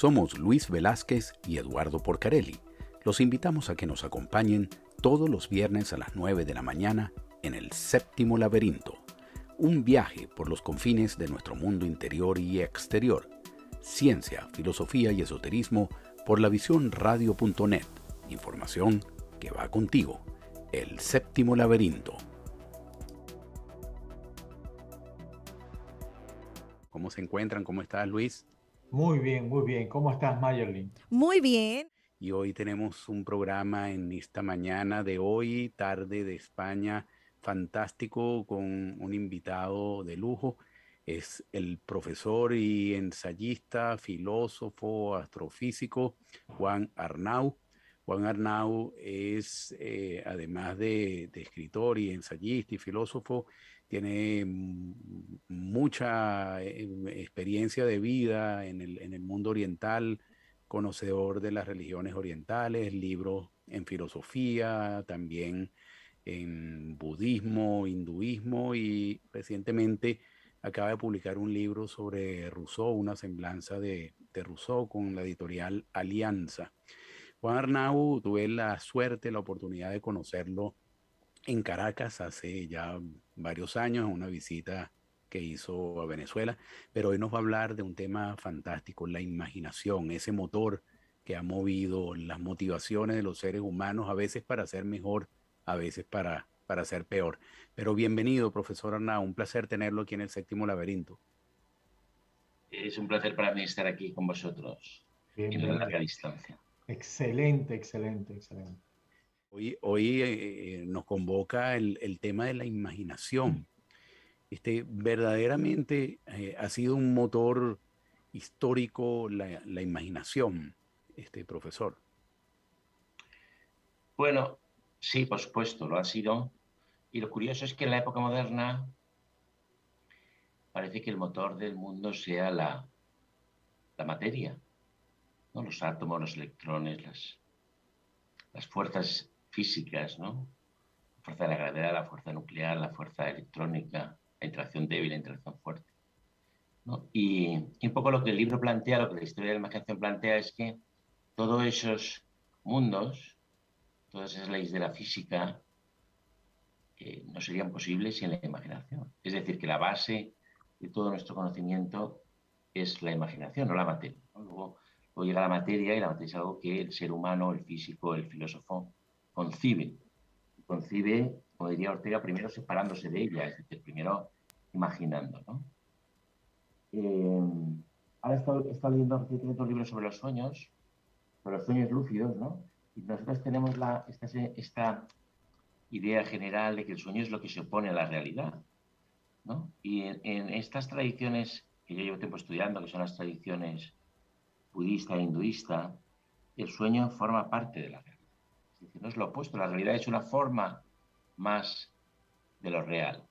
Somos Luis Velázquez y Eduardo Porcarelli. Los invitamos a que nos acompañen todos los viernes a las 9 de la mañana en el Séptimo Laberinto. Un viaje por los confines de nuestro mundo interior y exterior. Ciencia, filosofía y esoterismo por la visión radio.net. Información que va contigo. El Séptimo Laberinto. ¿Cómo se encuentran? ¿Cómo estás, Luis? Muy bien, muy bien. ¿Cómo estás, Mayerlin? Muy bien. Y hoy tenemos un programa en esta mañana de hoy, tarde de España, fantástico, con un invitado de lujo. Es el profesor y ensayista, filósofo, astrofísico Juan Arnau. Juan Arnau es, además de escritor y ensayista y filósofo, tiene mucha experiencia de vida en el mundo oriental, conocedor de las religiones orientales, libros en filosofía, también en budismo, hinduismo, y recientemente acaba de publicar un libro sobre Rousseau, una semblanza de Rousseau con la editorial Alianza. Juan Arnau, tuve la suerte, la oportunidad de conocerlo en Caracas hace ya varios años, en una visita que hizo a Venezuela, pero hoy nos va a hablar de un tema fantástico, la imaginación, ese motor que ha movido las motivaciones de los seres humanos, a veces para ser mejor, a veces para ser peor. Pero bienvenido, profesor Arnau, un placer tenerlo aquí en el Séptimo Laberinto. Es un placer para mí estar aquí con vosotros en la Bienvenido. larga distancia. Excelente, excelente, excelente. Hoy nos convoca el tema de la imaginación. Verdaderamente ha sido un motor histórico la imaginación, profesor. Bueno, sí, por supuesto, lo ha sido. Y lo curioso es que en la época moderna parece que el motor del mundo sea la materia, ¿no? Los átomos, los electrones, las fuerzas físicas, ¿no? La fuerza de la gravedad, la fuerza nuclear, la fuerza electrónica, la interacción débil, la interacción fuerte, ¿no? Y un poco lo que el libro plantea, lo que la historia de la imaginación plantea es que todos esos mundos, todas esas leyes de la física, no serían posibles sin la imaginación. Es decir, que la base de todo nuestro conocimiento es la imaginación, no la materia, ¿no? Luego llega la materia, y la materia es algo que el ser humano, el físico, el filósofo concibe. Concibe, como diría Ortega, primero separándose de ella, es decir, primero imaginando, ¿no? Ahora he estado leyendo recientemente un libro sobre los sueños lúcidos, ¿no? Y nosotros tenemos esta idea general de que el sueño es lo que se opone a la realidad, ¿no? Y en estas tradiciones que yo llevo tiempo estudiando, que son las tradiciones budista e hinduista, el sueño forma parte de la realidad. Es decir, no es lo opuesto, la realidad es una forma más de lo real.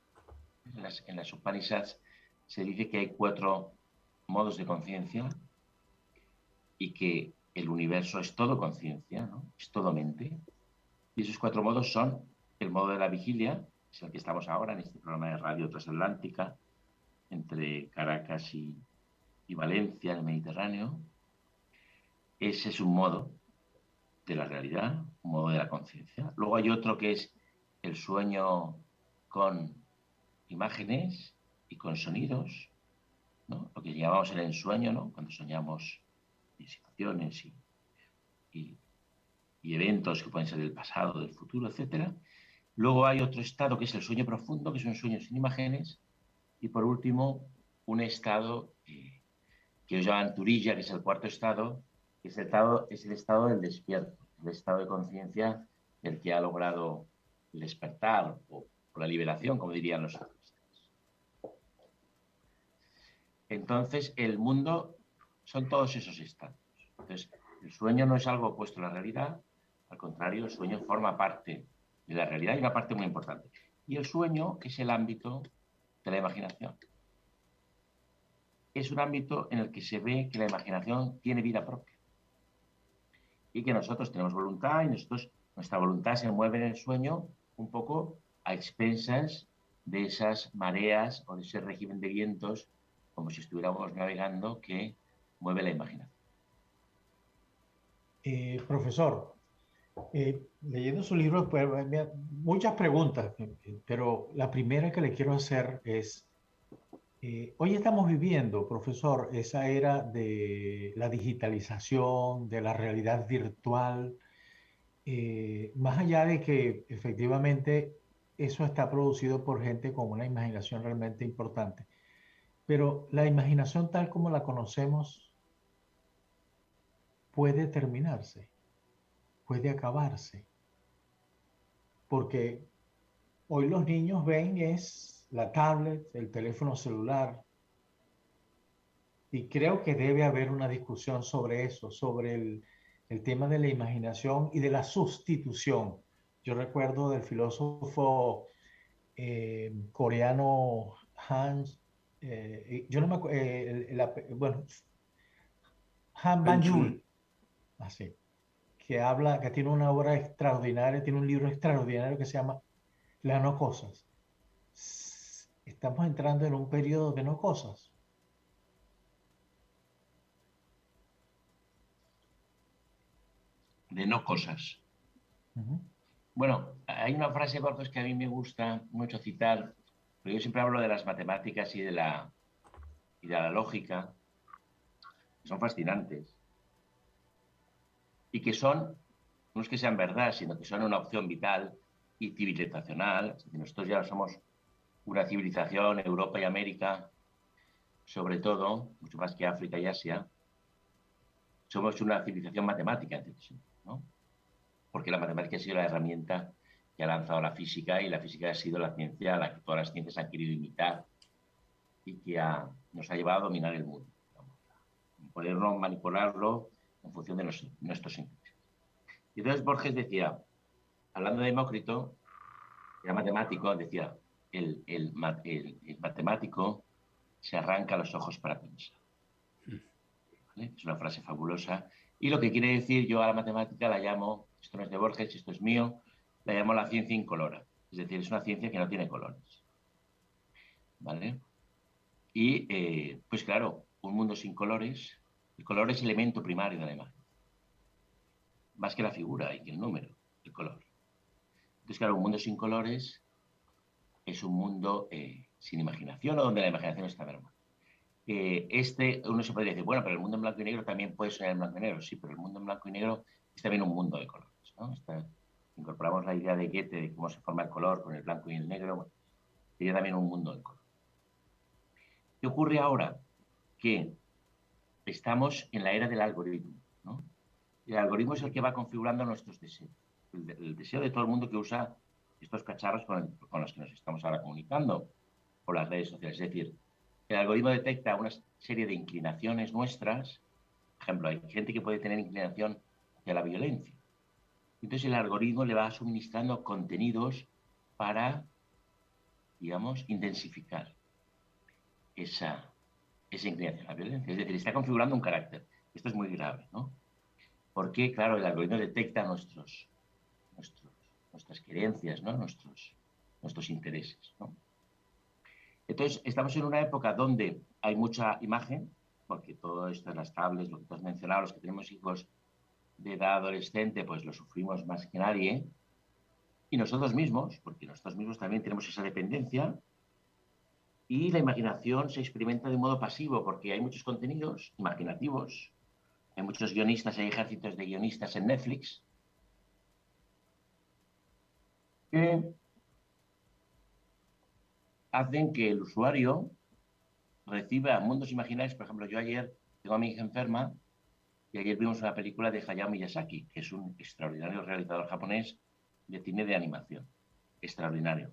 En las Upanishads se dice que hay 4 modos de conciencia y que el universo es todo conciencia, ¿no? Es todo mente. Y esos 4 modos son el modo de la vigilia, es el que estamos ahora en este programa de radio transatlántica, entre Caracas y Valencia, en el Mediterráneo. Ese es un modo de la realidad, un modo de la conciencia. Luego hay otro que es el sueño con imágenes y con sonidos, ¿no? Lo que llamamos el ensueño, ¿no? Cuando soñamos situaciones y eventos que pueden ser del pasado, del futuro, etc. Luego hay otro estado que es el sueño profundo, que es un sueño sin imágenes. Y por último, un estado que ellos llaman turilla, que es el 4.º estado, que es el estado del despierto, el estado de conciencia del que ha logrado el despertar o la liberación, como dirían los artistas. Entonces, el mundo son todos esos estados. Entonces, el sueño no es algo opuesto a la realidad, al contrario, el sueño forma parte de la realidad y una parte muy importante. Y el sueño es el ámbito de la imaginación. Es un ámbito en el que se ve que la imaginación tiene vida propia y que nosotros tenemos voluntad, y nuestra voluntad se mueve en el sueño un poco a expensas de esas mareas o de ese régimen de vientos, como si estuviéramos navegando, que mueve la imaginación. Profesor, leyendo su libro, pues, muchas preguntas, pero la primera que le quiero hacer es, hoy estamos viviendo, profesor, esa era de la digitalización, de la realidad virtual, más allá de que efectivamente eso está producido por gente con una imaginación realmente importante, pero la imaginación tal como la conocemos puede terminarse, puede acabarse, porque hoy los niños ven es la tablet, el teléfono celular, y creo que debe haber una discusión sobre eso, sobre el tema de la imaginación y de la sustitución. Yo recuerdo del filósofo coreano Hans, yo no me acuerdo, bueno, Han Anchul. Bang-yul, así, que habla, que tiene una obra extraordinaria, tiene un libro extraordinario que se llama Las no cosas. Estamos entrando en un periodo de no cosas. De no cosas. Ujú. Bueno, hay una frase, Borges, que a mí me gusta mucho citar, porque yo siempre hablo de las matemáticas y de la lógica, que son fascinantes, y que son, no es que sean verdad, sino que son una opción vital y civilizacional. Es decir, nosotros ya somos una civilización, Europa y América, sobre todo, mucho más que África y Asia, somos una civilización matemática, ¿no? Porque la matemática ha sido la herramienta que ha lanzado la física y la física ha sido la ciencia a la que todas las ciencias han querido imitar y que nos ha llevado a dominar el mundo, digamos, podernos manipularlo en función de nuestros intereses. Y entonces Borges decía, hablando de Demócrito, era matemático, decía, el matemático se arranca los ojos para pensar. ¿Vale? Es una frase fabulosa. Y lo que quiere decir, yo a la matemática la llamo, esto no es de Borges, esto es mío, la llamo la ciencia incolora. Es decir, es una ciencia que no tiene colores. ¿Vale? Y, pues claro, un mundo sin colores, el color es elemento primario de la imagen, más que la figura y que el número, el color. Entonces, claro, un mundo sin colores es un mundo sin imaginación o donde la imaginación está mermada. Uno se podría decir, bueno, pero el mundo en blanco y negro también puede ser en blanco y negro. Sí, pero el mundo en blanco y negro es también un mundo de colores, ¿no? Incorporamos la idea de Goethe de cómo se forma el color con el blanco y el negro, bueno, sería también un mundo de color. ¿Qué ocurre ahora? Que estamos en la era del algoritmo, ¿no? El algoritmo es el que va configurando nuestros deseos. El deseo de todo el mundo que usa estos cacharros con los que nos estamos ahora comunicando por las redes sociales. Es decir, el algoritmo detecta una serie de inclinaciones nuestras. Por ejemplo, hay gente que puede tener inclinación hacia la violencia. Entonces el algoritmo le va suministrando contenidos para, digamos, intensificar esa, esa inclinación a la violencia. Es decir, está configurando un carácter. Esto es muy grave, ¿no? Porque, claro, el algoritmo detecta nuestros, nuestras creencias, ¿no? Nuestros intereses, ¿no? Entonces, estamos en una época donde hay mucha imagen, porque todo esto en las tablets, lo que tú has mencionado, los que tenemos hijos de edad adolescente, pues lo sufrimos más que nadie, y nosotros mismos, porque nosotros mismos también tenemos esa dependencia, y la imaginación se experimenta de modo pasivo, porque hay muchos contenidos imaginativos, hay muchos guionistas, hay ejércitos de guionistas en Netflix, que hacen que el usuario reciba mundos imaginarios. Por ejemplo, yo ayer tengo a mi hija enferma y ayer vimos una película de Hayao Miyazaki, que es un extraordinario realizador japonés de cine de animación. Extraordinario.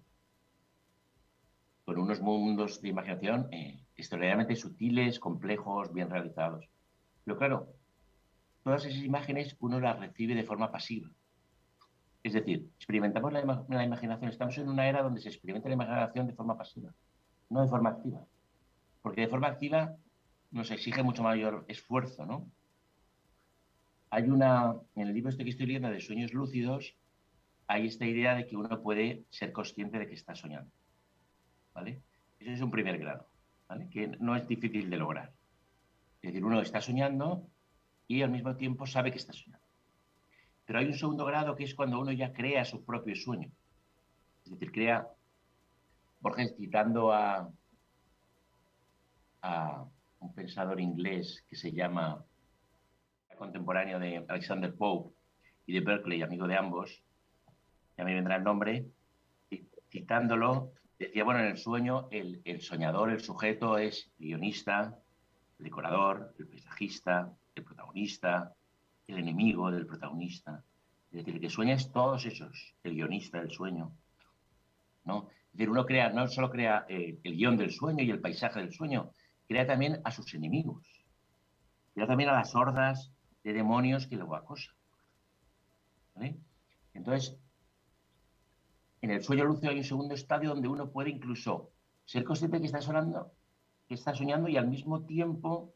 Con unos mundos de imaginación extraordinariamente sutiles, complejos, bien realizados. Pero claro, todas esas imágenes uno las recibe de forma pasiva. Es decir, experimentamos la imaginación. Estamos en una era donde se experimenta la imaginación de forma pasiva, no de forma activa. Porque de forma activa nos exige mucho mayor esfuerzo, ¿no? En el libro este que estoy leyendo de sueños lúcidos, hay esta idea de que uno puede ser consciente de que está soñando, ¿vale? Ese es un primer grado, ¿vale? Que no es difícil de lograr. Es decir, uno está soñando y al mismo tiempo sabe que está soñando. Pero hay un segundo grado que es cuando uno ya crea su propio sueño. Es decir, crea, Borges citando a un pensador inglés que se llama, contemporáneo de Alexander Pope y de Berkeley, amigo de ambos, ya me vendrá el nombre, citándolo, decía, bueno, en el sueño el soñador, el sujeto es el guionista, el decorador, el paisajista, el protagonista, el enemigo del protagonista. Es decir, el que sueña es todos esos, el guionista del sueño, ¿no? Es decir, uno crea, no solo crea el guión del sueño y el paisaje del sueño, crea también a sus enemigos, crea también a las hordas de demonios que luego acosan, ¿vale? Entonces, en el sueño lúcido hay un segundo estadio donde uno puede incluso ser consciente que está soñando y al mismo tiempo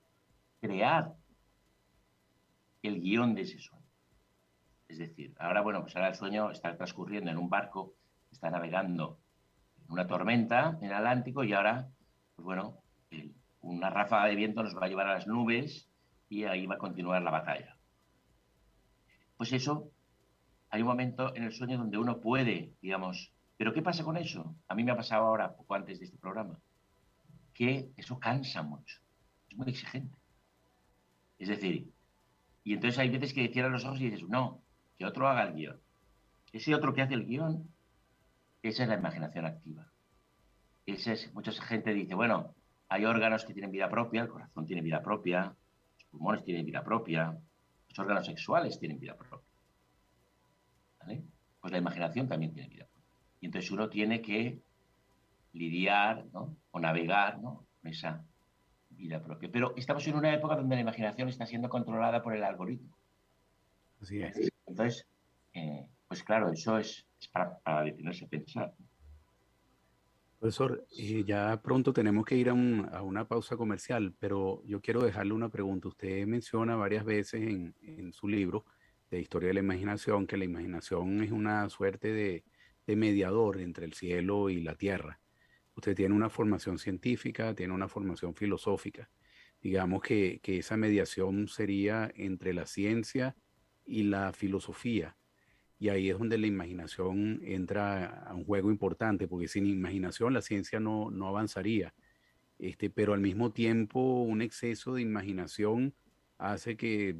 crear el guión de ese sueño. Es decir, ahora, bueno, pues ahora el sueño está transcurriendo en un barco, está navegando en una tormenta en el Atlántico y ahora, pues bueno, una ráfaga de viento nos va a llevar a las nubes y ahí va a continuar la batalla. Pues eso, hay un momento en el sueño donde uno puede, digamos, ¿pero qué pasa con eso? A mí me ha pasado ahora, poco antes de este programa, que eso cansa mucho, es muy exigente. Es decir, y entonces hay veces que cierras los ojos y dices, no, que otro haga el guión. Ese otro que hace el guión, esa es la imaginación activa. Mucha gente dice, bueno, hay órganos que tienen vida propia, el corazón tiene vida propia, los pulmones tienen vida propia, los órganos sexuales tienen vida propia, ¿vale? Pues la imaginación también tiene vida propia. Y entonces uno tiene que lidiar, ¿no?, o navegar, ¿no?, con esa vida propia. Pero estamos en una época donde la imaginación está siendo controlada por el algoritmo. Así es. Entonces, pues claro, eso es para detenerse a pensar. Profesor, ya pronto tenemos que ir a una pausa comercial, pero yo quiero dejarle una pregunta. Usted menciona varias veces en su libro de Historia de la Imaginación que la imaginación es una suerte de mediador entre el cielo y la tierra. Usted tiene una formación científica, tiene una formación filosófica. Digamos que esa mediación sería entre la ciencia y la filosofía. Y ahí es donde la imaginación entra a un juego importante, porque sin imaginación la ciencia no avanzaría. Pero al mismo tiempo un exceso de imaginación hace que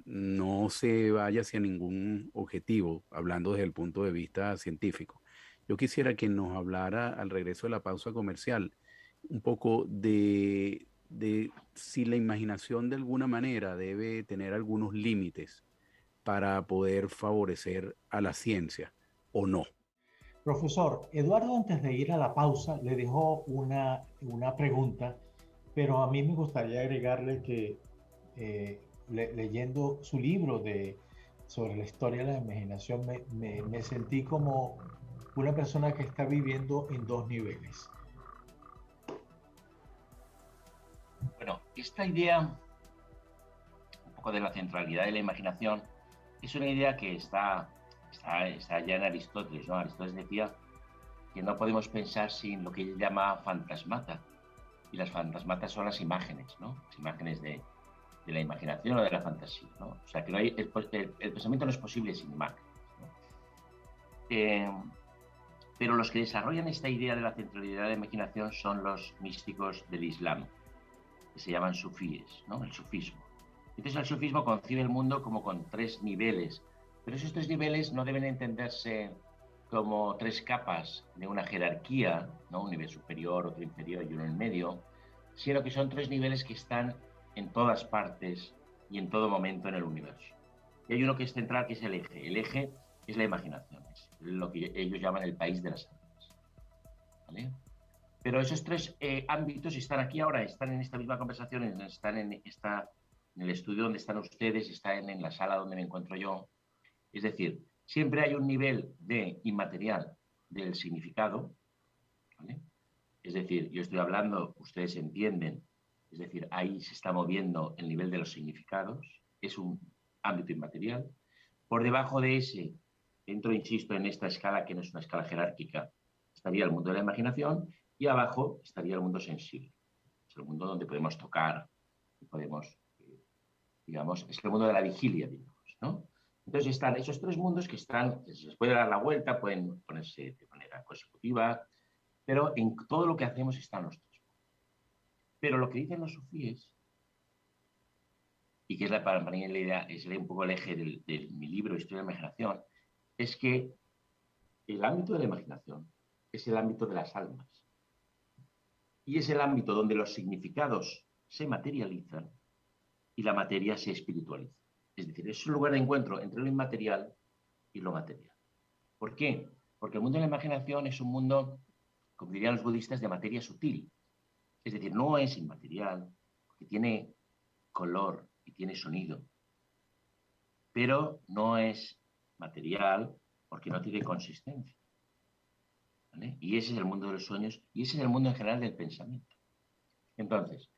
no se vaya hacia ningún objetivo, hablando desde el punto de vista científico. Yo quisiera que nos hablara al regreso de la pausa comercial un poco de si la imaginación de alguna manera debe tener algunos límites para poder favorecer a la ciencia o no. Profesor, Eduardo, antes de ir a la pausa, le dejó una pregunta, pero a mí me gustaría agregarle que leyendo su libro sobre la historia de la imaginación, me sentí como una persona que está viviendo en dos niveles. Bueno, esta idea, un poco de la centralidad de la imaginación, es una idea que está ya en Aristóteles, ¿no? Aristóteles decía que no podemos pensar sin lo que él llama fantasmata. Y las fantasmatas son las imágenes, ¿no? Las imágenes de la imaginación o de la fantasía, ¿no? O sea, que no hay, el pensamiento no es posible sin imágenes, ¿no? Pero los que desarrollan esta idea de la centralidad de la imaginación son los místicos del Islam, que se llaman sufíes, ¿no? El sufismo. Entonces el sufismo concibe el mundo como con tres niveles, pero esos tres niveles no deben entenderse como tres capas de una jerarquía, ¿no? Un nivel superior, otro inferior y uno en medio, sino que son tres niveles que están en todas partes y en todo momento en el universo. Y hay uno que es central, que es el eje. El eje es la imaginación, es lo que ellos llaman el país de las almas, ¿vale? Pero esos tres ámbitos están aquí ahora, están en esta misma conversación, están en el estudio donde están ustedes, están en la sala donde me encuentro yo. Es decir, siempre hay un nivel de inmaterial del significado, ¿vale? Es decir, yo estoy hablando, ustedes entienden, es decir, ahí se está moviendo el nivel de los significados, es un ámbito inmaterial. Por debajo de ese, entro, insisto, en esta escala que no es una escala jerárquica, estaría el mundo de la imaginación y abajo estaría el mundo sensible. Es el mundo donde podemos tocar, podemos, digamos, es el mundo de la vigilia, digamos, ¿no? Entonces están esos tres mundos que están, que se les puede dar la vuelta, pueden ponerse de manera consecutiva, pero en todo lo que hacemos están los tres. Pero lo que dicen los sufíes, y que es para mí la idea, es un poco el eje de mi libro, Historia de la Imaginación, es que el ámbito de la imaginación es el ámbito de las almas. Y es el ámbito donde los significados se materializan y la materia se espiritualiza. Es decir, es un lugar de encuentro entre lo inmaterial y lo material. ¿Por qué? Porque el mundo de la imaginación es un mundo, como dirían los budistas, de materia sutil. Es decir, no es inmaterial, porque tiene color y tiene sonido, pero no es material porque no tiene consistencia. ¿Vale? Y ese es el mundo de los sueños y ese es el mundo en general del pensamiento. Entonces,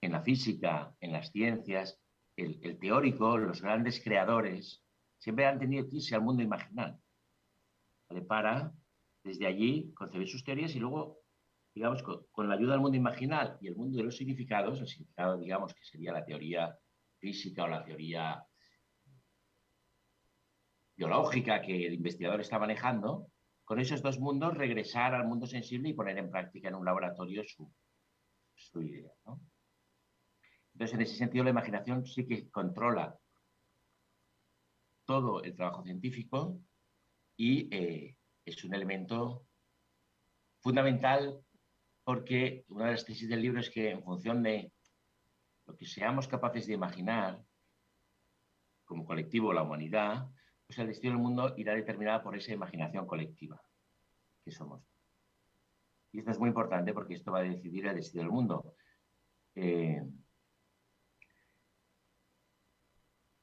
en la física, en las ciencias, el teórico, los grandes creadores, siempre han tenido que irse al mundo imaginal, ¿vale? Para, desde allí, concebir sus teorías y luego, digamos, con la ayuda del mundo imaginal y el mundo de los significados, el significado, digamos, que sería la teoría física o la teoría biológica que el investigador está manejando, con esos dos mundos regresar al mundo sensible y poner en práctica en un laboratorio su idea, ¿no? Entonces, en ese sentido, la imaginación sí que controla todo el trabajo científico y es un elemento fundamental porque una de las tesis del libro es que en función de lo que seamos capaces de imaginar como colectivo, la humanidad, pues el destino del mundo irá determinado por esa imaginación colectiva que somos. Y esto es muy importante porque esto va a decidir el destino del mundo.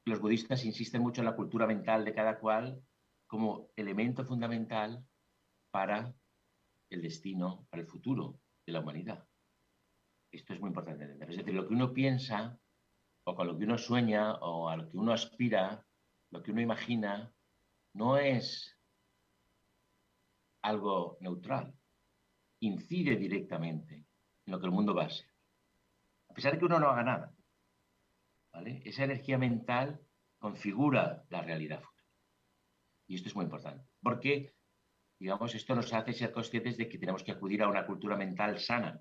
Los budistas insisten mucho en la cultura mental de cada cual como elemento fundamental para el destino, para el futuro de la humanidad. Esto es muy importante entender. Es decir, lo que uno piensa, o con lo que uno sueña, o a lo que uno aspira, lo que uno imagina, no es algo neutral. Incide directamente en lo que el mundo va a ser. A pesar de que uno no haga nada, ¿vale? Esa energía mental configura la realidad futura. Y esto es muy importante. Porque, digamos, esto nos hace ser conscientes de que tenemos que acudir a una cultura mental sana.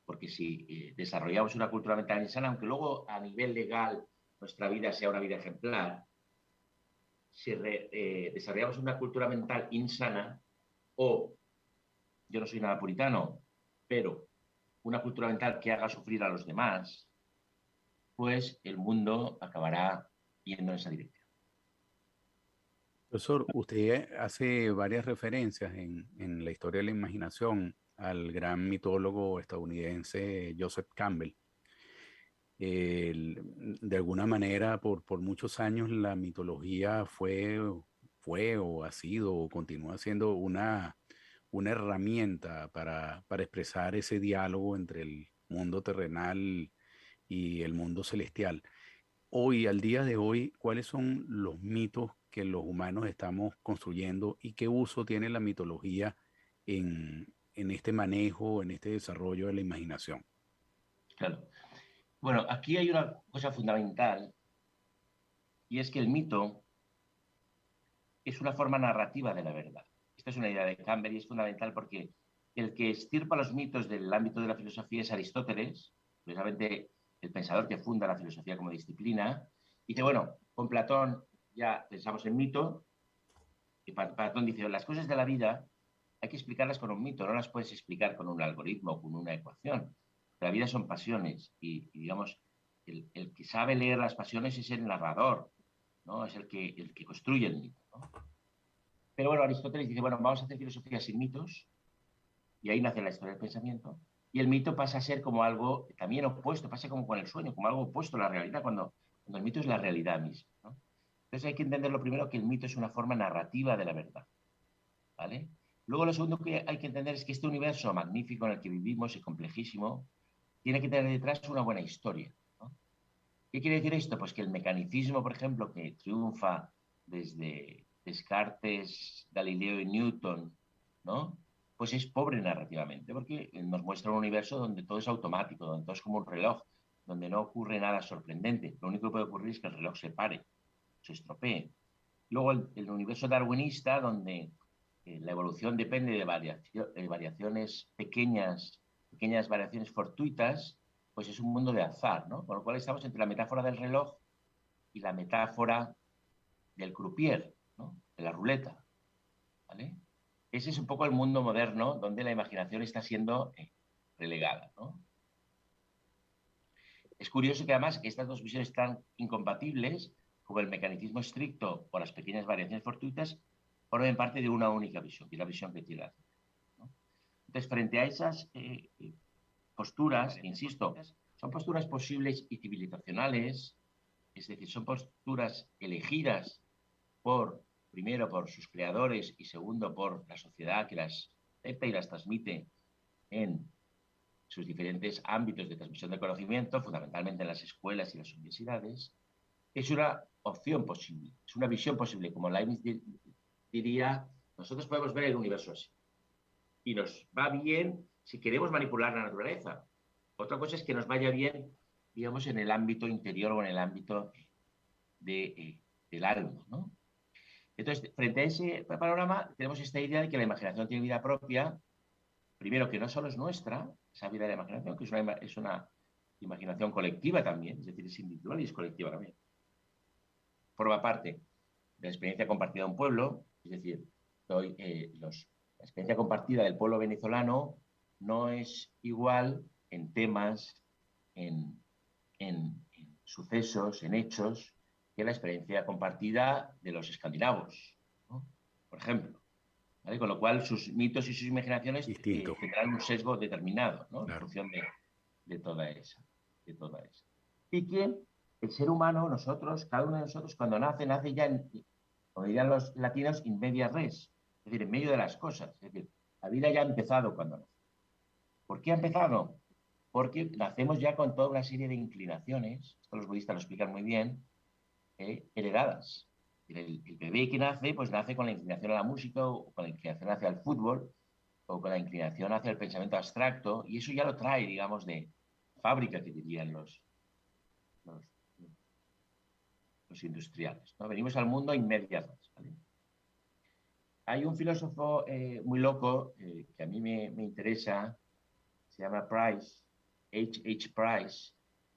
Porque si desarrollamos una cultura mental insana, aunque luego a nivel legal nuestra vida sea una vida ejemplar, si desarrollamos una cultura mental insana, o yo no soy nada puritano, pero una cultura mental que haga sufrir a los demás, pues el mundo acabará yendo en esa dirección. Profesor, usted hace varias referencias en la historia de la imaginación al gran mitólogo estadounidense Joseph Campbell. De alguna manera, por muchos años, la mitología fue o ha sido o continúa siendo una herramienta para expresar ese diálogo entre el mundo terrenal y el mundo celestial. Hoy, al día de hoy, ¿cuáles son los mitos que los humanos estamos construyendo y qué uso tiene la mitología en este manejo, en este desarrollo de la imaginación? Claro. Bueno, aquí hay una cosa fundamental y es que el mito es una forma narrativa de la verdad. Esta es una idea de Campbell y es fundamental porque el que estirpa los mitos del ámbito de la filosofía es Aristóteles, precisamente el pensador que funda la filosofía como disciplina, y que, bueno, con Platón ya pensamos en mito, y Platón dice, las cosas de la vida hay que explicarlas con un mito, no las puedes explicar con un algoritmo o con una ecuación. La vida son pasiones y digamos, el que sabe leer las pasiones es el narrador, ¿no? Es el que construye el mito, ¿no? Pero bueno, Aristóteles dice, bueno, vamos a hacer filosofía sin mitos, y ahí nace la historia del pensamiento, y el mito pasa a ser como algo también opuesto, pasa como con el sueño, como algo opuesto a la realidad, cuando el mito es la realidad misma, ¿no? Entonces hay que entender lo primero, que el mito es una forma narrativa de la verdad, ¿vale? Luego lo segundo que hay que entender es que este universo magnífico en el que vivimos y complejísimo, tiene que tener detrás una buena historia, ¿no? ¿Qué quiere decir esto? Pues que el mecanicismo, por ejemplo, que triunfa desde Descartes, Galileo y Newton, ¿no? Pues es pobre narrativamente, porque nos muestra un universo donde todo es automático, donde todo es como un reloj, donde no ocurre nada sorprendente. Lo único que puede ocurrir es que el reloj se pare. se estropee. Luego el universo darwinista, donde la evolución depende de variaciones pequeñas variaciones fortuitas, pues es un mundo de azar, ¿no? Con lo cual estamos entre la metáfora del reloj y la metáfora del croupier, ¿no? De la ruleta, ¿vale? Ese es un poco el mundo moderno donde la imaginación está siendo relegada, ¿no? Es curioso que además estas dos visiones tan incompatibles, como el mecanicismo estricto o las pequeñas variaciones fortuitas, formen parte de una única visión, que es la visión que tiene la ciencia, ¿no? Entonces, frente a esas posturas, insisto, son posturas posibles y civilizacionales, es decir, son posturas elegidas primero por sus creadores y segundo por la sociedad que las acepta y las transmite en sus diferentes ámbitos de transmisión de conocimiento, fundamentalmente en las escuelas y las universidades. Es una opción posible, es una visión posible. Como Leibniz diría, nosotros podemos ver el universo así. Y nos va bien si queremos manipular la naturaleza. Otra cosa es que nos vaya bien, digamos, en el ámbito interior o en el ámbito del alma, ¿no? Entonces, frente a ese panorama, tenemos esta idea de que la imaginación tiene vida propia, primero que no solo es nuestra, esa vida de la imaginación, que es una imaginación colectiva también, es decir, es individual y es colectiva también. Forma parte de la experiencia compartida de un pueblo, es decir, la experiencia compartida del pueblo venezolano no es igual en temas, en sucesos, en hechos, que la experiencia compartida de los escandinavos, ¿no? Por ejemplo, ¿vale? Con lo cual sus mitos y sus imaginaciones tendrán un sesgo determinado, ¿no? Claro. En función de toda esa. Y que el ser humano, nosotros, cada uno de nosotros, cuando nace ya, como dirían los latinos, in media res, es decir, en medio de las cosas. Es decir, la vida ya ha empezado cuando nace. ¿Por qué ha empezado? Porque nacemos ya con toda una serie de inclinaciones, esto los budistas lo explican muy bien, heredadas. El bebé que nace, pues nace con la inclinación a la música, o con la inclinación hacia el fútbol, o con la inclinación hacia el pensamiento abstracto, y eso ya lo trae, digamos, de fábrica, que dirían los industriales, ¿no? Venimos al mundo inmediatos, ¿vale? Hay un filósofo muy loco que a mí me interesa, se llama Price, H. Price,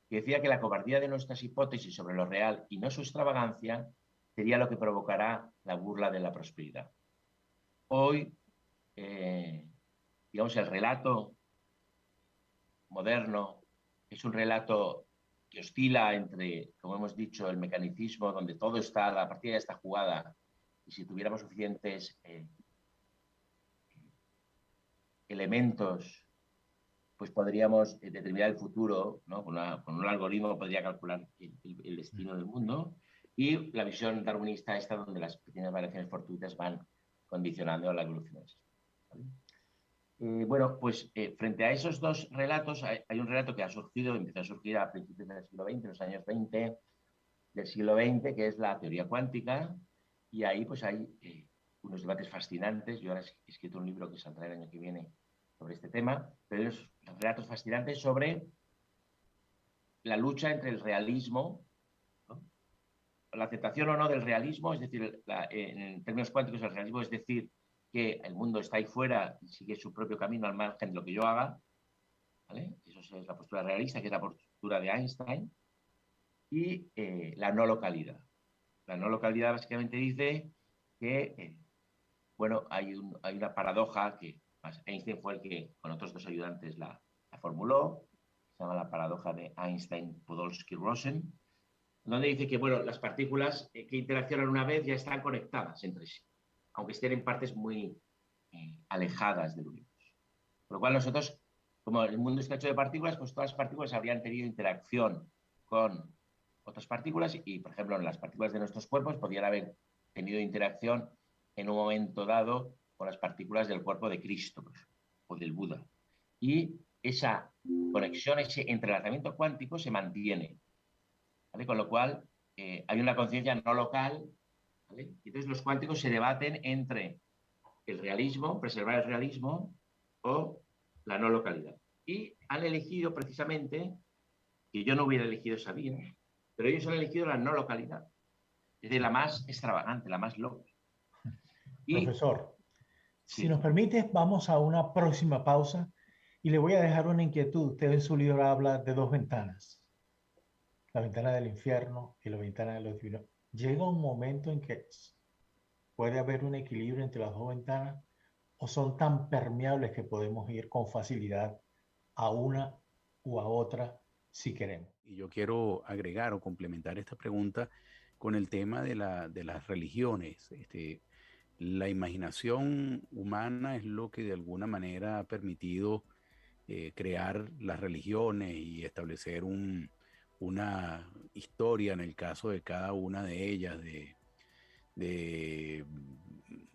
que decía que la cobardía de nuestras hipótesis sobre lo real y no su extravagancia sería lo que provocará la burla de la prosperidad. Hoy, digamos, el relato moderno es un relato que oscila entre, como hemos dicho, el mecanicismo, donde todo está, la partida ya está jugada, y si tuviéramos suficientes elementos, pues podríamos determinar el futuro, ¿no? Con un algoritmo podría calcular el destino del mundo, y la visión darwinista esta, donde las pequeñas variaciones fortuitas van condicionando la evolución. ¿Vale? Bueno, pues frente a esos dos relatos, hay un relato que empezó a surgir a principios del siglo XX, en los años 20 del siglo XX, que es la teoría cuántica, y ahí pues hay unos debates fascinantes. Yo ahora he escrito un libro que saldrá el año que viene sobre este tema, pero hay relatos fascinantes sobre la lucha entre el realismo, ¿no? La aceptación o no del realismo, es decir, en términos cuánticos el realismo es decir que el mundo está ahí fuera y sigue su propio camino al margen de lo que yo haga, ¿vale? Eso es la postura realista, que es la postura de Einstein, y la no localidad. La no localidad básicamente dice que, bueno, hay una paradoja que Einstein fue el que, con otros dos ayudantes, la formuló, se llama la paradoja de Einstein-Podolsky-Rosen, donde dice que, bueno, las partículas que interaccionan una vez ya están conectadas entre sí, aunque estén en partes muy alejadas del universo. Por lo cual nosotros, como el mundo está hecho de partículas, pues todas las partículas habrían tenido interacción con otras partículas y, por ejemplo, en las partículas de nuestros cuerpos podrían haber tenido interacción en un momento dado con las partículas del cuerpo de Cristo, pues, o del Buda. Y esa conexión, ese entrelazamiento cuántico se mantiene, ¿vale? Con lo cual hay una conciencia no local, ¿vale? Y entonces los cuánticos se debaten entre el realismo, preservar el realismo, o la no localidad. Y han elegido precisamente, que yo no hubiera elegido esa vía, pero ellos han elegido la no localidad. Es decir, la más extravagante, la más loca. Y Profesor, si nos sí, permites, vamos a una próxima pausa y le voy a dejar una inquietud. Usted en su libro habla de dos ventanas, la ventana del infierno y la ventana de los divinos. ¿Llega un momento en que puede haber un equilibrio entre las dos ventanas o son tan permeables que podemos ir con facilidad a una u a otra si queremos? Y yo quiero agregar o complementar esta pregunta con el tema de las religiones. La imaginación humana es lo que de alguna manera ha permitido crear las religiones y establecer una historia en el caso de cada una de ellas, de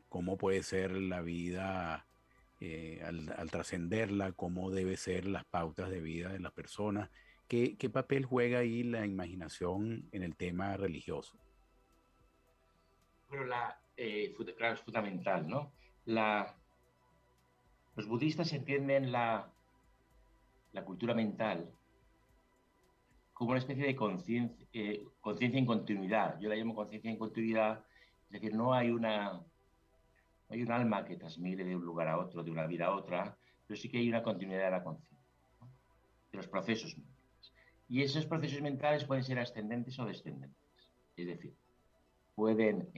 cómo puede ser la vida al trascenderla, cómo debe ser las pautas de vida de las personas. ¿Qué papel juega ahí la imaginación en el tema religioso? pero claro, es fundamental, ¿no? La, los budistas entienden la cultura mental como una especie de conciencia en continuidad. Yo la llamo conciencia en continuidad, es decir, no hay un alma que transmite de un lugar a otro, de una vida a otra, pero sí que hay una continuidad de la conciencia, ¿no? De los procesos mentales. Y esos procesos mentales pueden ser ascendentes o descendentes. Es decir, pueden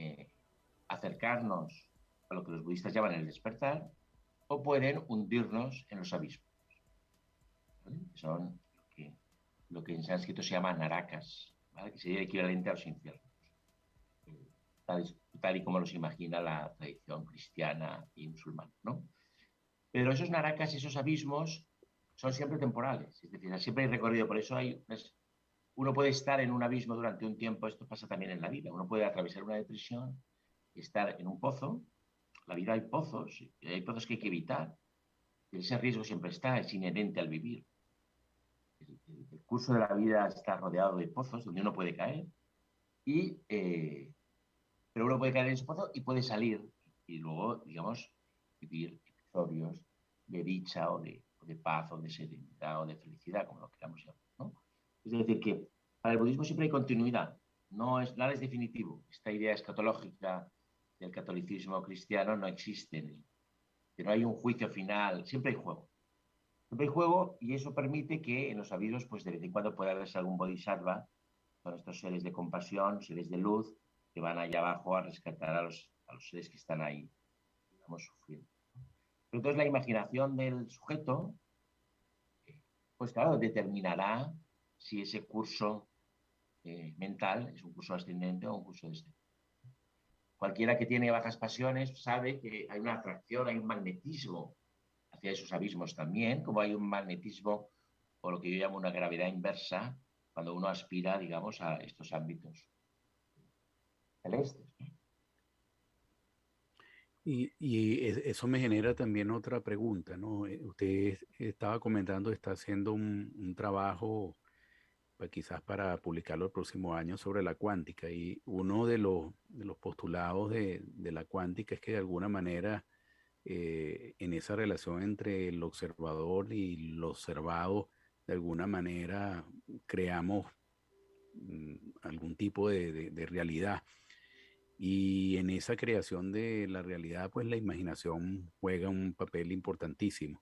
acercarnos a lo que los budistas llaman el despertar o pueden hundirnos en los abismos, ¿vale? Son lo que en sánscrito se llama narakas, ¿vale? Que sería el equivalente a los infiernos, tal y como los imagina la tradición cristiana y musulmana, ¿no? Pero esos narakas, esos abismos, son siempre temporales, es decir, siempre hay recorrido, por eso uno puede estar en un abismo durante un tiempo, esto pasa también en la vida, uno puede atravesar una depresión y estar en un pozo, la vida hay pozos que hay que evitar, ese riesgo siempre está, es inherente al vivir. El curso de la vida está rodeado de pozos donde uno puede caer, y, pero uno puede caer en ese pozo y puede salir y luego, digamos, vivir episodios de dicha o de paz o de serenidad o de felicidad, como lo queramos llamar, ¿no? Es decir, que para el budismo siempre hay continuidad, nada es definitivo. Esta idea escatológica del catolicismo cristiano no existe, que no hay un juicio final, siempre hay juego. Siempre hay juego y eso permite que en los abismos, pues de vez en cuando pueda haberse algún bodhisattva, son estos seres de compasión, seres de luz, que van allá abajo a rescatar a los seres que están ahí, digamos, sufriendo. Pero entonces la imaginación del sujeto, pues claro, determinará si ese curso mental es un curso ascendente o un curso descendente. Cualquiera que tiene bajas pasiones sabe que hay una atracción, hay un magnetismo hacia esos abismos también, como hay un magnetismo o lo que yo llamo una gravedad inversa cuando uno aspira, digamos, a estos ámbitos celestes. Eso me genera también otra pregunta, ¿no? Usted estaba comentando, está haciendo un trabajo, pues, quizás para publicarlo el próximo año sobre la cuántica, y uno de los postulados de la cuántica es que de alguna manera en esa relación entre el observador y lo observado, de alguna manera creamos algún tipo de realidad. Y en esa creación de la realidad, pues la imaginación juega un papel importantísimo.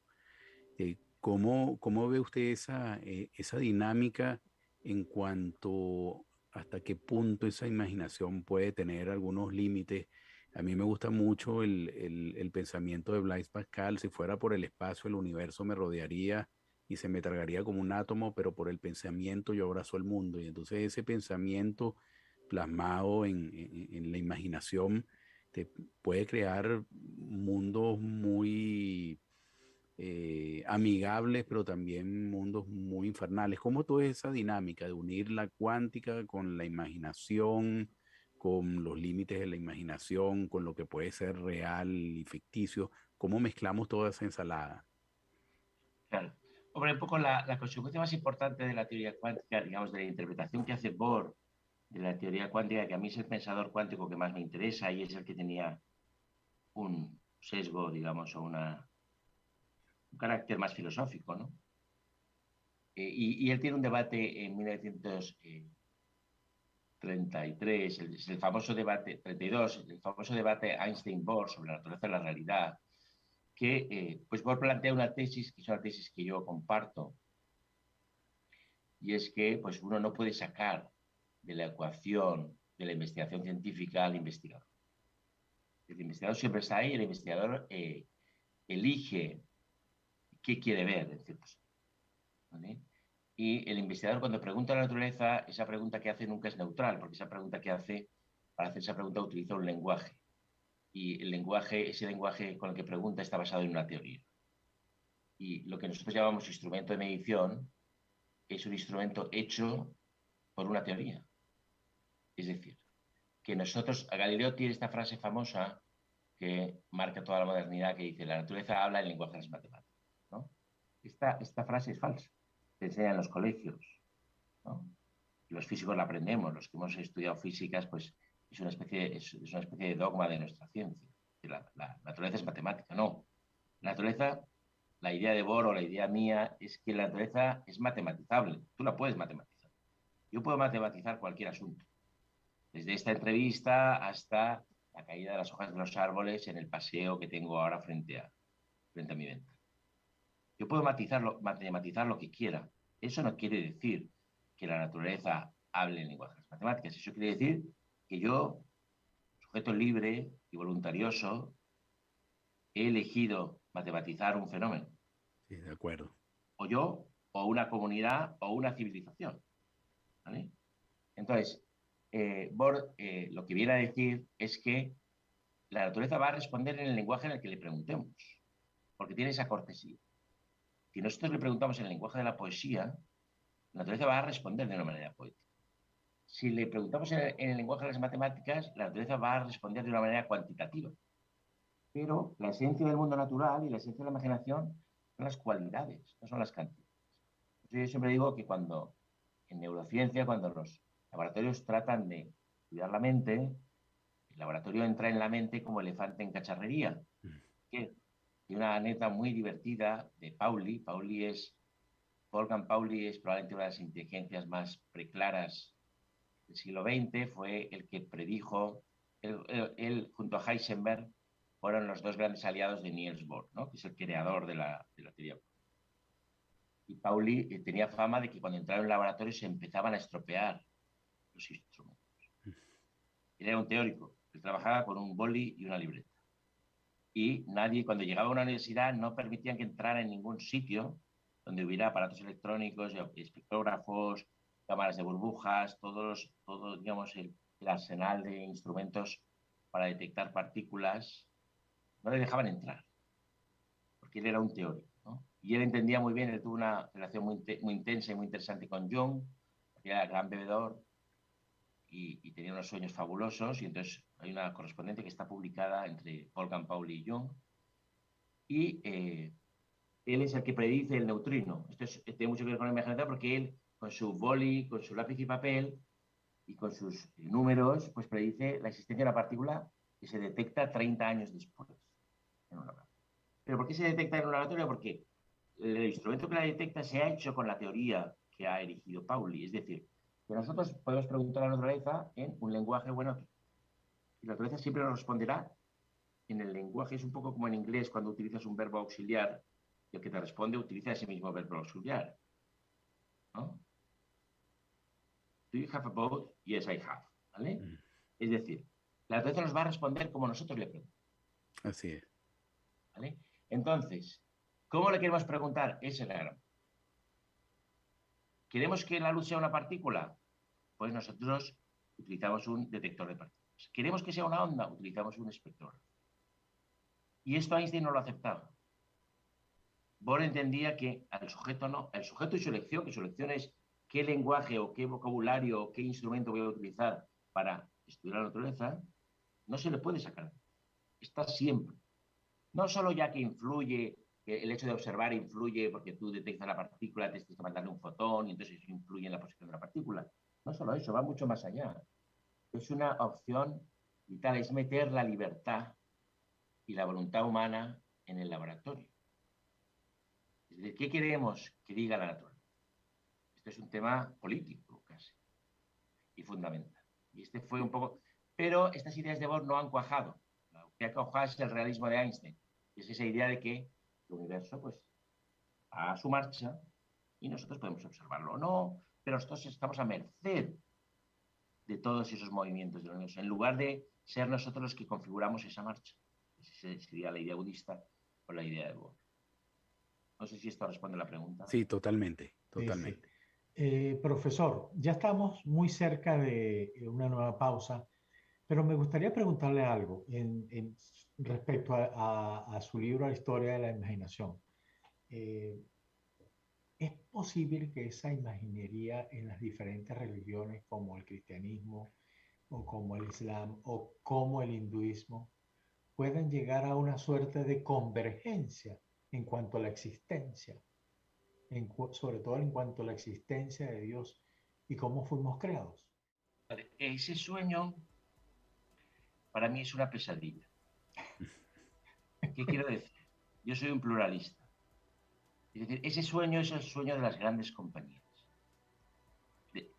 ¿Cómo ve usted esa dinámica en cuanto hasta qué punto esa imaginación puede tener algunos límites? A mí me gusta mucho el pensamiento de Blaise Pascal: si fuera por el espacio, el universo me rodearía y se me tragaría como un átomo, pero por el pensamiento yo abrazo el mundo. Y entonces ese pensamiento plasmado en la imaginación te puede crear mundos muy amigables, pero también mundos muy infernales. ¿Cómo toda esa dinámica de unir la cuántica con la imaginación, con los límites de la imaginación, con lo que puede ser real y ficticio, cómo mezclamos toda esa ensalada? Claro. Hombre, un poco la consecuencia más importante de la teoría cuántica, digamos, de la interpretación que hace Bohr de la teoría cuántica, que a mí es el pensador cuántico que más me interesa y es el que tenía un sesgo, digamos, o un carácter más filosófico, ¿no? Y él tiene un debate en 1900, 33, el famoso debate, 32, el famoso debate Einstein-Bohr sobre la naturaleza de la realidad, que pues Bohr plantea una tesis, que es una tesis que yo comparto, y es que pues, uno no puede sacar de la ecuación de la investigación científica al investigador. El investigador siempre está ahí, el investigador elige qué quiere ver, en cierto sentido, ¿vale? Y el investigador, cuando pregunta a la naturaleza, esa pregunta que hace nunca es neutral, porque esa pregunta que hace, para hacer esa pregunta, utiliza un lenguaje. Y el lenguaje, ese lenguaje con el que pregunta, está basado en una teoría. Y lo que nosotros llamamos instrumento de medición es un instrumento hecho por una teoría. Es decir, que nosotros, Galileo tiene esta frase famosa que marca toda la modernidad, que dice: la naturaleza habla el lenguaje de las matemáticas, ¿no? Esta frase es falsa. Se enseña en los colegios, ¿no? Los físicos la aprendemos, los que hemos estudiado físicas, pues es una especie de dogma de nuestra ciencia. La naturaleza es matemática. No. La naturaleza, la idea de Bohr o la idea mía es que la naturaleza es matematizable. Tú la puedes matematizar. Yo puedo matematizar cualquier asunto. Desde esta entrevista hasta la caída de las hojas de los árboles en el paseo que tengo ahora frente a mi ventana. Yo puedo matematizar lo que quiera. Eso no quiere decir que la naturaleza hable en lenguaje de las matemáticas. Eso quiere decir que yo, sujeto libre y voluntarioso, he elegido matematizar un fenómeno. Sí, de acuerdo. O yo, o una comunidad, o una civilización, ¿vale? Entonces, Bohr lo que viene a decir es que la naturaleza va a responder en el lenguaje en el que le preguntemos, porque tiene esa cortesía. Si nosotros le preguntamos en el lenguaje de la poesía, la naturaleza va a responder de una manera poética. Si le preguntamos en el lenguaje de las matemáticas, la naturaleza va a responder de una manera cuantitativa. Pero la esencia del mundo natural y la esencia de la imaginación son las cualidades, no son las cantidades. Entonces, yo siempre digo que cuando en neurociencia, cuando los laboratorios tratan de estudiar la mente, el laboratorio entra en la mente como elefante en cacharrería. Que hay una anécdota muy divertida de Pauli. Wolfgang Pauli es probablemente una de las inteligencias más preclaras del siglo XX. Fue el que predijo, él junto a Heisenberg fueron los dos grandes aliados de Niels Bohr, ¿no? Que es el creador de la teoría. Y Pauli tenía fama de que cuando entraba en un laboratorio se empezaban a estropear los instrumentos. Él era un teórico, él trabajaba con un boli y una libreta. Y nadie, cuando llegaba a una universidad, no permitían que entrara en ningún sitio donde hubiera aparatos electrónicos, espectrógrafos, cámaras de burbujas, todo digamos, el arsenal de instrumentos para detectar partículas. No le dejaban entrar, porque él era un teórico, ¿no? Y él entendía muy bien, él tuvo una relación muy intensa y muy interesante con Jung, porque era gran bebedor y tenía unos sueños fabulosos, y entonces hay una correspondencia que está publicada entre Wolfgang Pauli y Jung, y él es el que predice el neutrino. Tiene mucho que ver con la imaginación, porque él, con su boli, con su lápiz y papel y con sus números, pues predice la existencia de una partícula que se detecta 30 años después en un laboratorio. ¿Pero por qué se detecta en un laboratorio? Porque el instrumento que la detecta se ha hecho con la teoría que ha erigido Pauli. Es decir, que nosotros podemos preguntar a la naturaleza en un lenguaje o en otro. Y la naturaleza siempre nos responderá en el lenguaje. Es un poco como en inglés cuando utilizas un verbo auxiliar y el que te responde utiliza ese mismo verbo auxiliar, ¿no? Do you have a boat? Yes, I have. ¿Vale? Es decir, la naturaleza nos va a responder como nosotros le preguntamos. Así es. ¿Vale? Entonces, ¿cómo le queremos preguntar? Esa es la gran. ¿Queremos que la luz sea una partícula? Pues nosotros utilizamos un detector de partículas. ¿Queremos que sea una onda? Utilizamos un espectrógrafo. Y esto Einstein no lo aceptaba. Bohr entendía que al sujeto no, el sujeto y su elección, que su elección es qué lenguaje o qué vocabulario o qué instrumento voy a utilizar para estudiar la naturaleza, no se le puede sacar. Está siempre. No solo ya que influye, que el hecho de observar influye porque tú detectas la partícula, tienes que mandarle un fotón y entonces eso influye en la posición de la partícula. No solo eso, va mucho más allá. Es una opción vital, es meter la libertad y la voluntad humana en el laboratorio. Es decir, ¿qué queremos que diga la naturaleza? Este es un tema político casi y fundamental. Y este fue un poco... Pero estas ideas de Bohr no han cuajado. Lo que ha cuajado es el realismo de Einstein. Es esa idea de que el universo pues va a su marcha y nosotros podemos observarlo o no, pero nosotros estamos a merced de todos esos movimientos del universo, en lugar de ser nosotros los que configuramos esa marcha. Esa sería la idea budista o la idea de Bohr. No sé si esto responde a la pregunta. Sí, totalmente, Sí, totalmente. profesor, ya estamos muy cerca de una nueva pausa, pero me gustaría preguntarle algo respecto a su libro La historia de la imaginación. Eh, ¿Es posible que esa imaginería en las diferentes religiones como el cristianismo o como el islam o como el hinduismo puedan llegar a una suerte de convergencia en cuanto a la existencia, sobre todo en cuanto a la existencia de Dios y cómo fuimos creados? Ese sueño para mí es una pesadilla. ¿Qué quiero decir? Yo soy un pluralista. Es decir, ese sueño es el sueño de las grandes compañías.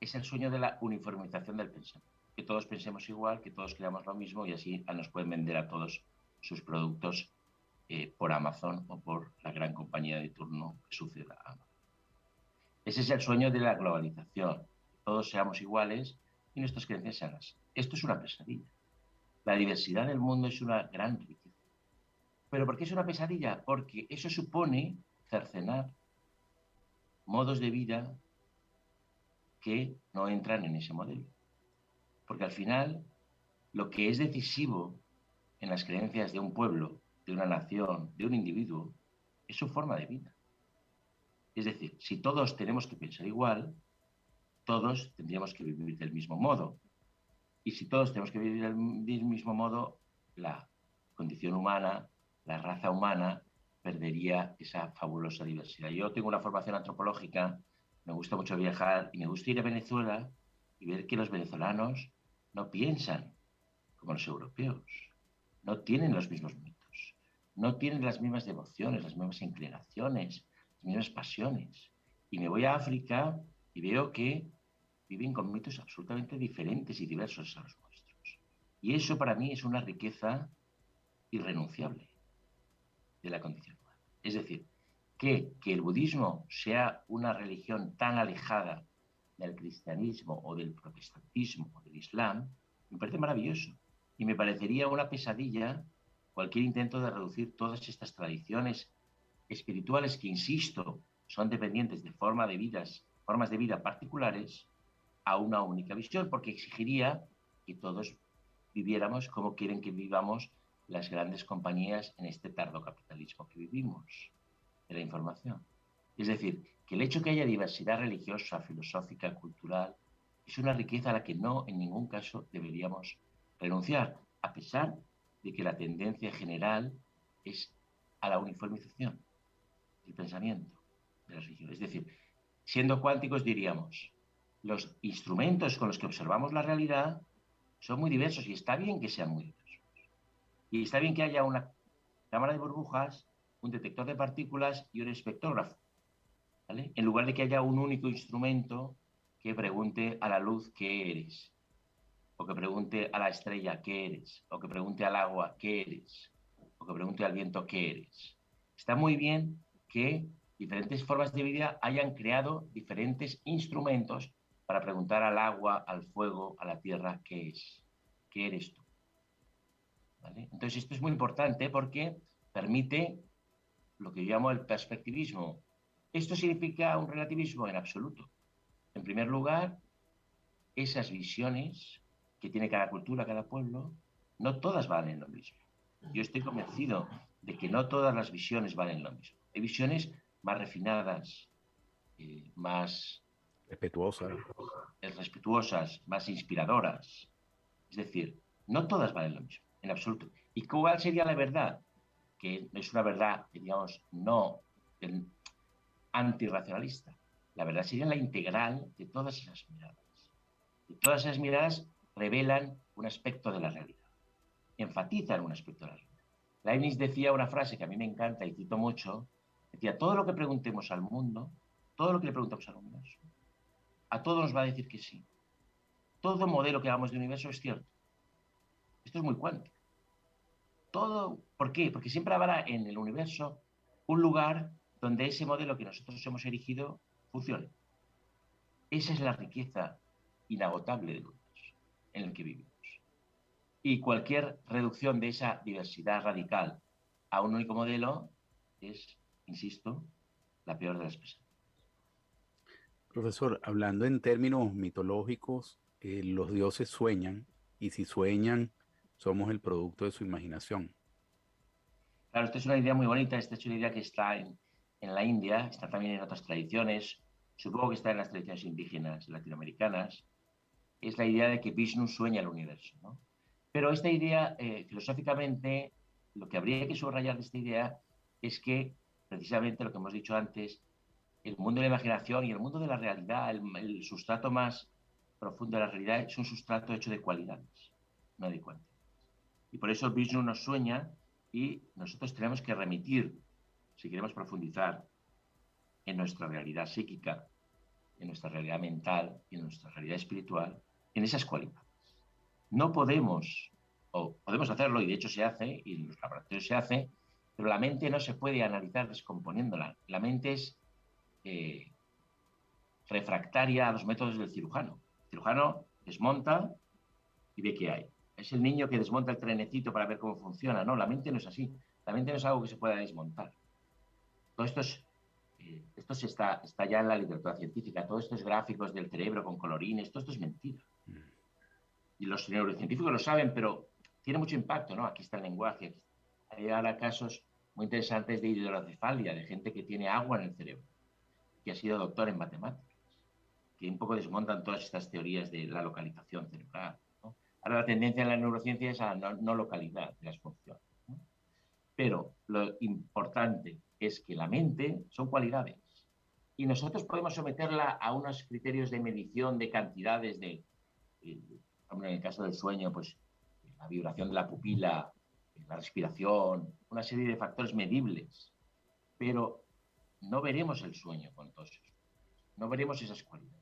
Es el sueño de la uniformización del pensamiento. Que todos pensemos igual, que todos creamos lo mismo y así nos pueden vender a todos sus productos por Amazon o por la gran compañía de turno que suceda a Amazon. Ese es el sueño de la globalización. Que todos seamos iguales y nuestras creencias sean así. Esto es una pesadilla. La diversidad del mundo es una gran riqueza. ¿Pero por qué es una pesadilla? Porque eso supone cercenar modos de vida que no entran en ese modelo. Porque al final, lo que es decisivo en las creencias de un pueblo, de una nación, de un individuo, es su forma de vida. Es decir, si todos tenemos que pensar igual, todos tendríamos que vivir del mismo modo. Y si todos tenemos que vivir del mismo modo, la condición humana, la raza humana, perdería esa fabulosa diversidad. Yo tengo una formación antropológica, me gusta mucho viajar y me gusta ir a Venezuela y ver que los venezolanos no piensan como los europeos, no tienen los mismos mitos, no tienen las mismas devociones, las mismas inclinaciones, las mismas pasiones. Y me voy a África y veo que viven con mitos absolutamente diferentes y diversos a los nuestros. Y eso para mí es una riqueza irrenunciable de la condición humana. Es decir, que el budismo sea una religión tan alejada del cristianismo o del protestantismo o del islam, me parece maravilloso. Y me parecería una pesadilla cualquier intento de reducir todas estas tradiciones espirituales que, insisto, son dependientes de formas de vida particulares a una única visión, porque exigiría que todos viviéramos como quieren que vivamos las grandes compañías en este tardo capitalismo que vivimos, de la información. Es decir, que el hecho que haya diversidad religiosa, filosófica, cultural, es una riqueza a la que no en ningún caso deberíamos renunciar, a pesar de que la tendencia general es a la uniformización del pensamiento de las religiones. Es decir, siendo cuánticos diríamos, los instrumentos con los que observamos la realidad son muy diversos y está bien que sean muy diversos. Y está bien que haya una cámara de burbujas, un detector de partículas y un espectrógrafo, ¿vale? En lugar de que haya un único instrumento que pregunte a la luz qué eres, o que pregunte a la estrella qué eres, o que pregunte al agua qué eres, o que pregunte al viento qué eres. Está muy bien que diferentes formas de vida hayan creado diferentes instrumentos para preguntar al agua, al fuego, a la tierra qué es, qué eres tú. ¿Vale? Entonces esto es muy importante porque permite lo que yo llamo el perspectivismo. Esto significa un relativismo en absoluto. En primer lugar, esas visiones que tiene cada cultura, cada pueblo, no todas valen lo mismo. Yo estoy convencido de que no todas las visiones valen lo mismo. Hay visiones más refinadas, más respetuosas, más inspiradoras. Es decir, no todas valen lo mismo, en absoluto. ¿Y cuál sería la verdad? Que es una verdad, digamos, no antirracionalista. La verdad sería la integral de todas esas miradas. Y todas esas miradas revelan un aspecto de la realidad, enfatizan un aspecto de la realidad. Leibniz decía una frase que a mí me encanta y cito mucho, decía, todo lo que preguntemos al mundo, todo lo que le preguntamos al universo, a todos nos va a decir que sí. todo modelo que hagamos de universo es cierto. Esto es muy cuántico. Todo, ¿por qué? Porque siempre habrá en el universo un lugar donde ese modelo que nosotros hemos erigido funcione. Esa es la riqueza inagotable del universo en el que vivimos. Y cualquier reducción de esa diversidad radical a un único modelo es, insisto, la peor de las pesadillas. Profesor, hablando en términos mitológicos, los dioses sueñan y si sueñan, somos el producto de su imaginación. Claro, esta es una idea muy bonita, esta es una idea que está en la India, está también en otras tradiciones, supongo que está en las tradiciones indígenas latinoamericanas, es la idea de que Vishnu sueña el universo, ¿no? Pero esta idea, filosóficamente, lo que habría que subrayar de esta idea es que, precisamente lo que hemos dicho antes, el mundo de la imaginación y el mundo de la realidad, el sustrato más profundo de la realidad, es un sustrato hecho de cualidades, no de cuantía. Y por eso Vishnu nos sueña y nosotros tenemos que remitir, si queremos profundizar en nuestra realidad psíquica, en nuestra realidad mental y en nuestra realidad espiritual, en esas cualidades. No podemos, o podemos hacerlo, y de hecho se hace, y en los laboratorios se hace, pero la mente no se puede analizar descomponiéndola. La mente es refractaria a los métodos del cirujano. El cirujano desmonta y ve qué hay. Es el niño que desmonta el trenecito para ver cómo funciona. No, la mente no es así. La mente no es algo que se pueda desmontar. Todo esto está ya en la literatura científica. Todos estos gráficos del cerebro con colorines, todo esto es mentira. Y los neurocientíficos lo saben, pero tiene mucho impacto, ¿no? Aquí está el lenguaje. Hay ahora casos muy interesantes de hidrocefalia, de gente que tiene agua en el cerebro, que ha sido doctor en matemáticas, que un poco desmontan todas estas teorías de la localización cerebral, ¿no? Ahora la tendencia en la neurociencia es a la no localidad de las funciones, ¿no? Pero lo importante es que la mente son cualidades y nosotros podemos someterla a unos criterios de medición de cantidades en el caso del sueño, pues la vibración de la pupila, la respiración, una serie de factores medibles, pero no veremos el sueño con todos esos, no veremos esas cualidades.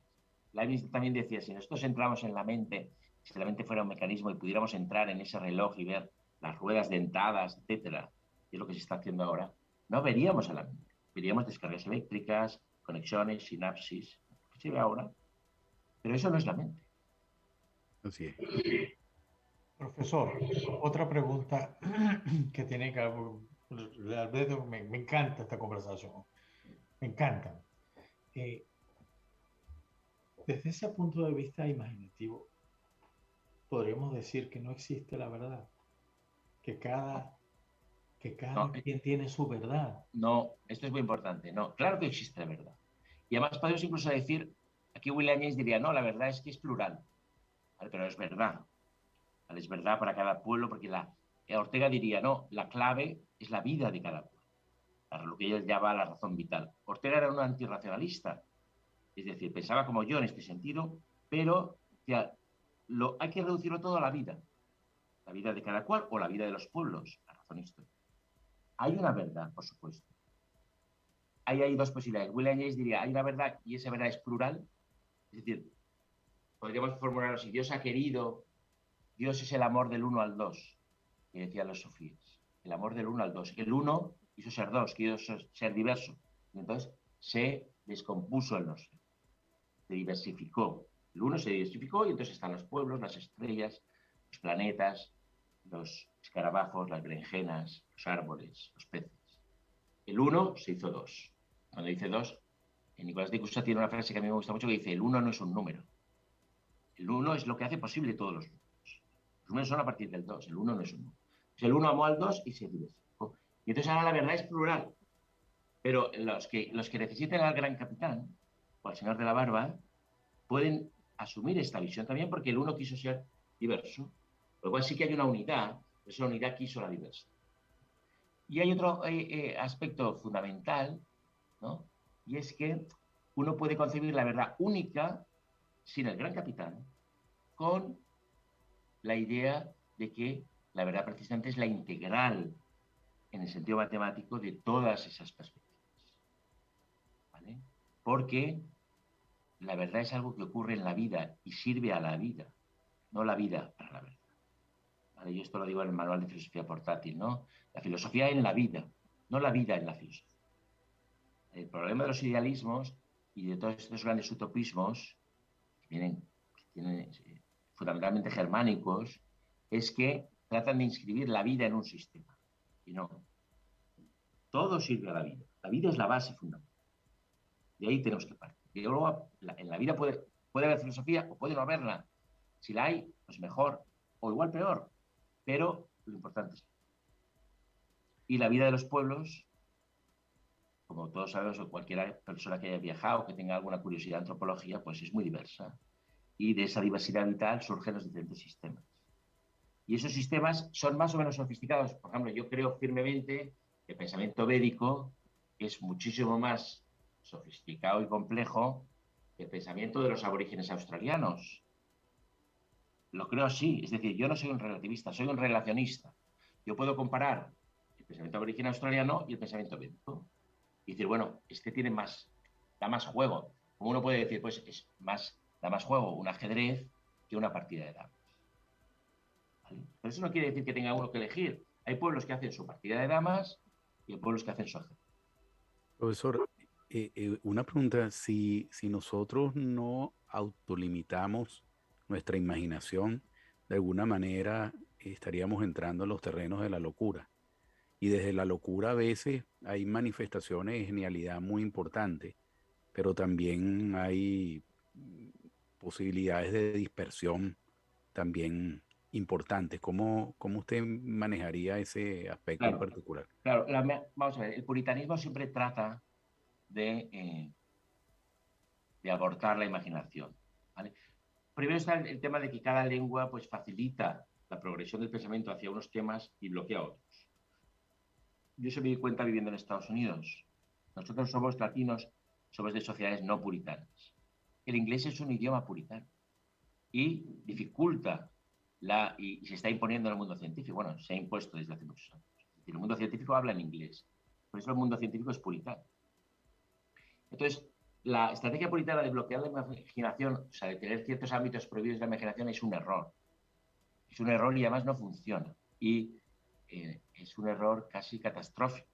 Leibniz también decía, si nosotros entramos en la mente, si la mente fuera un mecanismo y pudiéramos entrar en ese reloj y ver las ruedas dentadas, etcétera, que es lo que se está haciendo ahora, no veríamos a la mente. Veríamos descargas eléctricas, conexiones, sinapsis, que se ve ahora, pero eso no es la mente. Así es. Profesor, otra pregunta que tiene que ver, me encanta esta conversación, me encanta. Desde ese punto de vista imaginativo, podríamos decir que no existe la verdad, que cada, que No, cada quien tiene su verdad. no, esto es muy importante. No, claro que existe la verdad. Y además podemos incluso decir, aquí William James diría, no, la verdad es que es plural, ¿vale? Pero es verdad. ¿Vale? Es verdad para cada pueblo, porque Ortega diría, no, la clave es la vida de cada pueblo, lo que él llama la razón vital. Ortega era un antirracionalista, es decir, pensaba como yo en este sentido, pero ya, hay que reducirlo todo a la vida de cada cual o la vida de los pueblos, la razón histórica. Hay una verdad, por supuesto. Ahí hay dos posibilidades. William James diría, hay una verdad y esa verdad es plural, es decir, podríamos formularlo así, Dios ha querido, Dios es el amor del 1 al 2, que decían los sofíes, el amor del 1 al 2. El 1 quiso ser 2, quiso ser diverso, y entonces se descompuso el no ser, se diversificó. El 1 se diversificó y entonces están los pueblos, las estrellas, los planetas, los escarabajos, las berenjenas, los árboles, los peces. El 1 se hizo 2. Cuando dice 2, Nicolás de Cusa tiene una frase que a mí me gusta mucho que dice, el 1 no es un número. El 1 es lo que hace posible todos los números. Los números son a partir del 2, el 1 no es un número. Entonces, el 1 amó al 2 y se diversificó. Y entonces ahora la verdad es plural. Pero los que necesiten al gran capitán, o al señor de la barba, pueden asumir esta visión también porque el 1 quiso ser diverso. Por lo cual sí que hay una unidad, pero esa unidad quiso la diversidad. Y hay otro aspecto fundamental, ¿no? Y es que uno puede concebir la verdad única sin el gran capitán, con la idea de que la verdad precisamente es la integral en el sentido matemático de todas esas perspectivas. ¿Vale? Porque la verdad es algo que ocurre en la vida y sirve a la vida, no la vida para la verdad. ¿Vale? Yo esto lo digo en el manual de filosofía portátil, ¿no? La filosofía en la vida, no la vida en la filosofía. El problema de los idealismos y de todos estos grandes utopismos, que tienen fundamentalmente germánicos, es que tratan de inscribir la vida en un sistema. Y no. Todo sirve a la vida. La vida es la base fundamental. De ahí tenemos que partir. Y luego, en la vida puede haber filosofía o puede no haberla. Si la hay, pues mejor o igual peor. Pero lo importante es. Y la vida de los pueblos, como todos sabemos, o cualquier persona que haya viajado, que tenga alguna curiosidad de antropología, pues es muy diversa. Y de esa diversidad vital surgen los diferentes sistemas. Y esos sistemas son más o menos sofisticados. Por ejemplo, yo creo firmemente que el pensamiento védico es muchísimo más sofisticado y complejo que el pensamiento de los aborígenes australianos. Lo creo así. Es decir, yo no soy un relativista, soy un relacionista. Yo puedo comparar el pensamiento aborigen australiano y el pensamiento védico. Y decir, bueno, este tiene más, da más juego. Como uno puede decir, pues da más juego un ajedrez que una partida de damas. ¿Vale? Pero eso no quiere decir que tenga uno que elegir. Hay pueblos que hacen su partida de damas y hay pueblos que hacen su ajedrez. Profesor, una pregunta, si nosotros no autolimitamos nuestra imaginación, de alguna manera estaríamos entrando en los terrenos de la locura. Y desde la locura a veces hay manifestaciones de genialidad muy importantes, pero también hay posibilidades de dispersión también importantes. ¿Cómo usted manejaría ese aspecto en Claro, particular? claro. Vamos a ver, el puritanismo siempre trata de abortar la imaginación. ¿Vale? Primero está el tema de que cada lengua pues, facilita la progresión del pensamiento hacia unos temas y bloquea otros. Yo se me di cuenta viviendo en Estados Unidos. Nosotros somos latinos, somos de sociedades no puritanas. El inglés es un idioma puritano y dificulta y se está imponiendo en el mundo científico. Bueno, se ha impuesto desde hace muchos años. Es decir, el mundo científico habla en inglés. Por eso el mundo científico es puritano. Entonces, la estrategia puritana de bloquear la imaginación, o sea, de tener ciertos ámbitos prohibidos de la imaginación, es un error. Es un error y además no funciona. Y es un error casi catastrófico.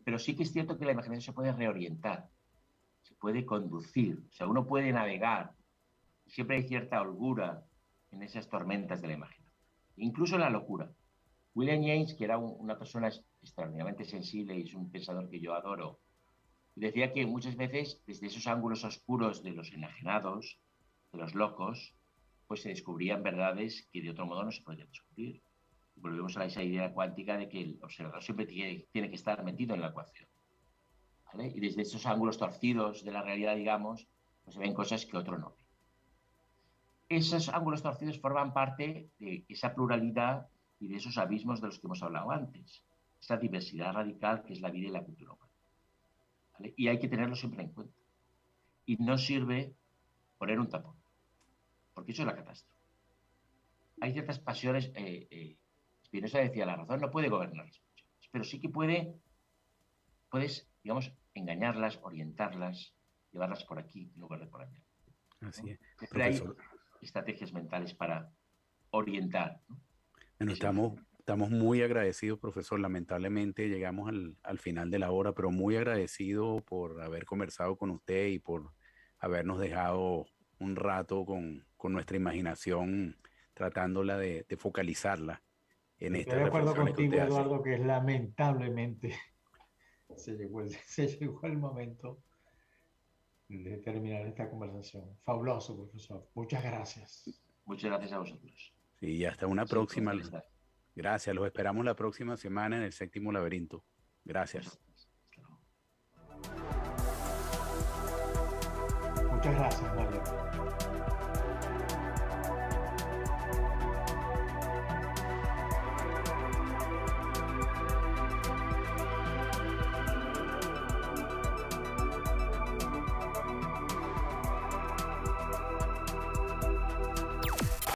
Pero sí que es cierto que la imaginación se puede reorientar, se puede conducir, o sea, uno puede navegar. Siempre hay cierta holgura en esas tormentas de la imaginación. Incluso en la locura. William James, que era una persona extraordinariamente sensible y es un pensador que yo adoro, decía que muchas veces desde esos ángulos oscuros de los enajenados, de los locos, pues se descubrían verdades que de otro modo no se podrían descubrir. Volvemos a esa idea cuántica de que el observador siempre tiene que estar metido en la ecuación. ¿Vale? Y desde esos ángulos torcidos de la realidad, digamos, pues se ven cosas que otro no ve. Esos ángulos torcidos forman parte de esa pluralidad y de esos abismos de los que hemos hablado antes. Esa diversidad radical que es la vida y la cultura humana. ¿Vale? Y hay que tenerlo siempre en cuenta. Y no sirve poner un tapón, porque eso es la catástrofe. Hay ciertas pasiones, Spinoza decía, la razón no puede gobernar las pasiones, pero sí que puedes, digamos, engañarlas, orientarlas, llevarlas por aquí en lugar de por allá. Así es. Siempre hay estrategias mentales para orientar, ¿no? Bueno, estamos muy agradecidos, profesor. Lamentablemente llegamos al final de la hora, pero muy agradecido por haber conversado con usted y por habernos dejado un rato con nuestra imaginación, tratándola de focalizarla en Estoy estas de acuerdo reflexiones que contigo, usted hace. Eduardo, que lamentablemente se llegó el momento de terminar esta conversación. Fabuloso, profesor. Muchas gracias. Muchas gracias a vosotros. Y hasta una próxima. Gracias, los esperamos la próxima semana en el Séptimo Laberinto. Gracias. Muchas gracias, Mario.